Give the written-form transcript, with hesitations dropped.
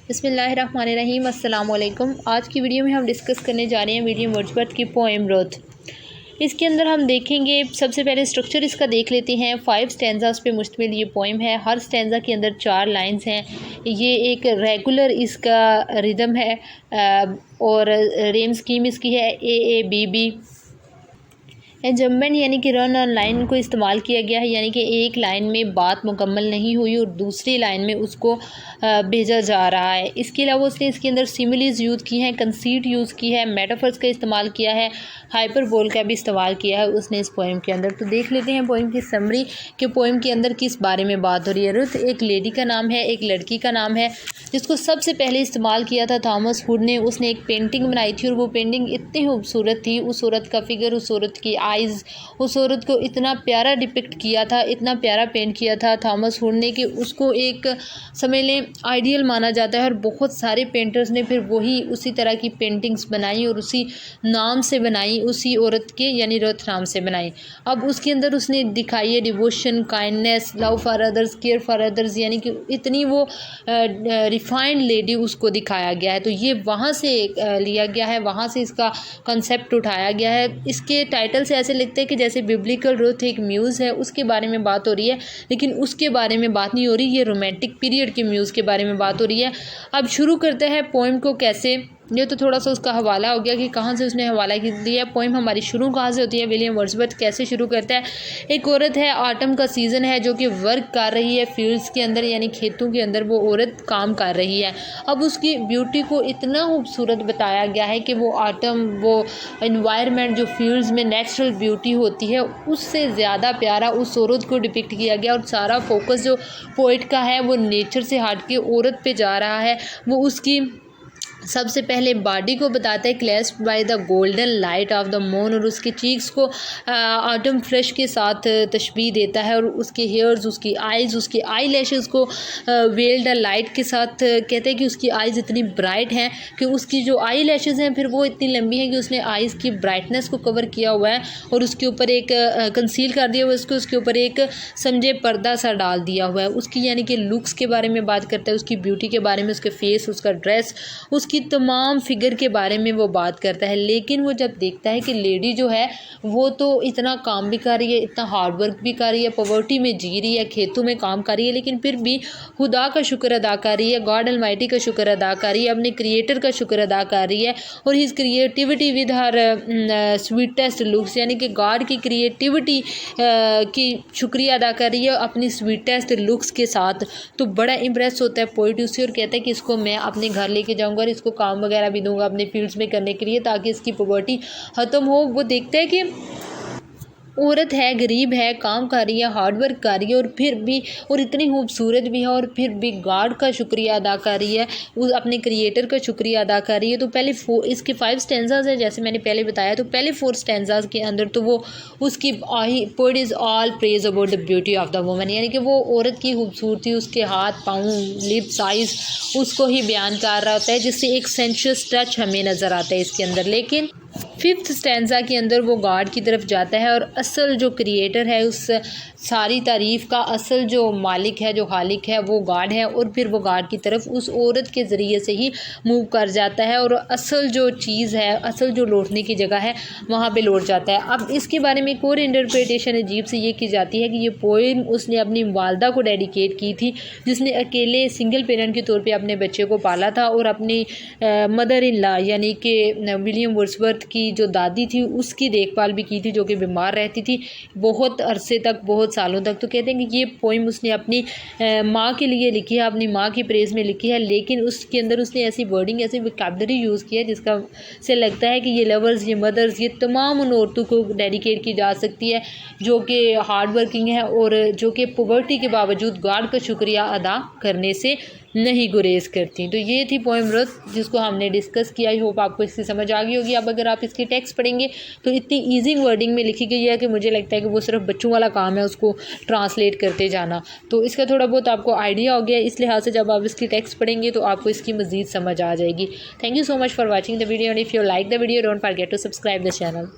बिस्मिल्लाहिर्रहमानिर्रहीम अस्सलाम वालेकुम। आज की वीडियो में हम डिस्कस करने जा रहे हैं विलियम वर्ड्सवर्थ की पोएम रुथ। इसके अंदर हम देखेंगे, सबसे पहले स्ट्रक्चर इसका देख लेते हैं। 5 स्टैंजास पे मुश्तमिल ये पोएम है। हर स्टैंजा के अंदर 4 लाइंस हैं। ये एक रेगुलर इसका रिदम है और रेम स्कीम इसकी है AABB। एजम्पमेंट यानी कि रन ऑन लाइन को इस्तेमाल किया गया है, यानी कि एक लाइन में बात मुकम्मल नहीं हुई और दूसरी लाइन में उसको भेजा जा रहा है। इसके अलावा उसने इसके अंदर सिमिलीज यूज़ की हैं, कंसीट यूज़ की है, मेटाफर्स का इस्तेमाल किया है, हाइपरबोल का भी इस्तेमाल किया है उसने इस पोएम के अंदर। तो देख लेते हैं पोएम की समरी कि पोएम के अंदर किस बारे में बात हो रही है। रुथ एक लेडी का नाम है, एक लड़की का नाम है, जिसको सबसे पहले इस्तेमाल किया था थॉमस हुड ने। उसने एक पेंटिंग बनाई थी और वो पेंटिंग इतनी खूबसूरत थी। उस औरत का फिगर, उस औरत की आइज़, उस औरत को इतना प्यारा डिपिक्ट किया था, इतना प्यारा पेंट किया था थॉमस हुड ने कि उसको एक समझ लें आइडियल माना जाता है। और बहुत सारे पेंटर्स ने फिर वही उसी तरह की पेंटिंग्स बनाई और उसी नाम से बनाई, उसी औरत के यानी रुथ नाम से बनाई। अब उसके अंदर उसने दिखाई है devotion, kindness, love for others, care for others, यानी कि इतनी वो रिफाइंड लेडी उसको दिखाया गया है। तो ये वहाँ से लिया गया है, वहाँ से इसका कंसेप्ट उठाया गया है। इसके टाइटल से ऐसे लगता है कि जैसे बिब्लिकल रुथ एक म्यूज़ है, उसके बारे में बात हो रही है, लेकिन उसके बारे में बात नहीं हो रही। ये रोमांटिक पीरियड के म्यूज़ के बारे में बात हो रही है। अब शुरू करते हैं पोएम को कैसे। ये तो थोड़ा सा उसका हवाला हो गया कि कहाँ से उसने हवाला दिया। पोएम हमारी शुरू कहाँ से होती है, विलियम वर्ड्सवर्थ कैसे शुरू करता है। एक औरत है, ऑटम का सीज़न है, जो कि वर्क कर रही है फील्ड्स के अंदर, यानी खेतों के अंदर वो औरत काम कर रही है। अब उसकी ब्यूटी को इतना खूबसूरत बताया गया है कि वो ऑटम, वो इन्वायरमेंट जो फील्ड्स में नेचुरल ब्यूटी होती है, उससे ज़्यादा प्यारा उस औरत को डिपिक्ट किया गया। और सारा फोकस जो पोइट का है वो नेचर से हट के औरत पे जा रहा है। वो उसकी सबसे पहले बॉडी को बताता है, clasped by the golden light of the moon, और उसके चीक्स को ऑटम फ्लश के साथ तशबीह देता है। और उसके हेयर्स, उसकी आइज़, उसके आई लैशेज़ को वेल्ड लाइट के साथ कहते हैं कि उसकी आइज़ इतनी ब्राइट हैं कि उसकी जो आई लैशेज़ हैं फिर वो इतनी लंबी हैं कि उसने आइज़ की ब्राइटनेस को कवर किया हुआ है और उसके ऊपर एक कंसील कर दिया हुआ है, उसके ऊपर एक समझे पर्दा सा डाल दिया हुआ है। उसकी यानी कि लुक्स के बारे में बात करता है, उसकी ब्यूटी के बारे में, उसके फेस, उसका ड्रेस, उसकी तमाम फिगर के बारे में वो बात करता है। लेकिन वो जब देखता है कि लेडी जो है वो तो इतना काम भी कर रही है, इतना हार्ड वर्क भी कर रही है, पॉवर्टी में जी रही है, खेतों में काम कर रही है, लेकिन फिर भी खुदा का शुक्र अदा कर रही है, गॉड अलमाइटी का शुक्र अदा कर रही है, अपने क्रिएटर का शुक्र अदा कर रही है। और his creativity with her sweetest looks, यानी कि गॉड की क्रिएटिविटी की शुक्रिया अदा कर रही है अपनी स्वीटेस्ट लुक्स के साथ। तो बड़ा इम्प्रेस होता है पोइट उससे और कहता है कि इसको मैं अपने घर लेके जाऊँगा और इसको काम वगैरह भी दूंगा अपने फील्ड्स में करने के लिए, ताकि इसकी पॉवर्टी ख़त्म हो। वो देखता है कि औरत है, गरीब है, काम कर रही है, हार्ड वर्क कर रही है, और फिर भी और इतनी खूबसूरत भी है, और फिर भी गॉड का शुक्रिया अदा कर रही है, उस अपने क्रिएटर का शुक्रिया अदा कर रही है। तो पहले इसके 5 स्टैंजास है, जैसे मैंने पहले बताया। तो पहले 4 स्टैंजास के अंदर तो वो उसकी poet is all praise about the beauty of the woman, यानी कि वो औरत की खूबसूरती, उसके हाथ, पाँव, लिप्स, आइज़, उसको ही बयान कर रहा होता है, जिससे एक सेंशुअस टच हमें नज़र आता है इसके अंदर। लेकिन 5th स्टैंजा के अंदर वो गॉड की तरफ जाता है और असल जो क्रिएटर है, उस सारी तारीफ़ का असल जो मालिक है, जो खालिक है, वो गॉड है। और फिर वो गॉड की तरफ उस औरत के ज़रिए से ही मूव कर जाता है और असल जो चीज़ है, असल जो लौटने की जगह है, वहाँ पे लौट जाता है। अब इसके बारे में एक और इंटरप्रिटेशन अजीब से ये की जाती है कि ये पोएम उसने अपनी वालदा को डेडिकेट की थी, जिसने अकेले सिंगल पेरेंट के तौर पे अपने बच्चे को पाला था और अपनी मदर इन लॉ यानी कि विलियम वर्ड्सवर्थ की जो दादी थी उसकी देखभाल भी की थी, जो कि बीमार रहती थी बहुत अरसे तक, बहुत सालों तक। तो कहते हैं कि ये पोएम उसने अपनी माँ के लिए लिखी है, अपनी माँ की प्रेज़ में लिखी है, लेकिन उसके अंदर उसने ऐसी वर्डिंग, ऐसी वोकैबुलरी यूज़ की है जिसका से लगता है कि ये लवर्स, ये मदर्स, ये तमाम उन औरतों को डेडिकेट की जा सकती है जो कि हार्ड वर्किंग है और जो कि पॉवर्टी के बावजूद गॉड का शुक्रिया अदा करने से नहीं गुरेज करती। तो ये थी पोएम रुथ जिसको हमने डिस्कस किया। आई होप आपको इसकी समझ आ गई होगी। अब अगर आप इसकी टेक्स्ट पढ़ेंगे तो इतनी ईजी वर्डिंग में लिखी गई है कि मुझे लगता है कि वो सिर्फ बच्चों वाला काम है उसको ट्रांसलेट करते जाना। तो इसका थोड़ा बहुत आपको आइडिया हो गया। इस लिहाज से जब आप इसकी टेक्स्ट पढ़ेंगे तो आपको इसकी मज़ीद समझ आ जाएगी। Thank you so much for watching the video and if you like the video don't forget to subscribe the channel.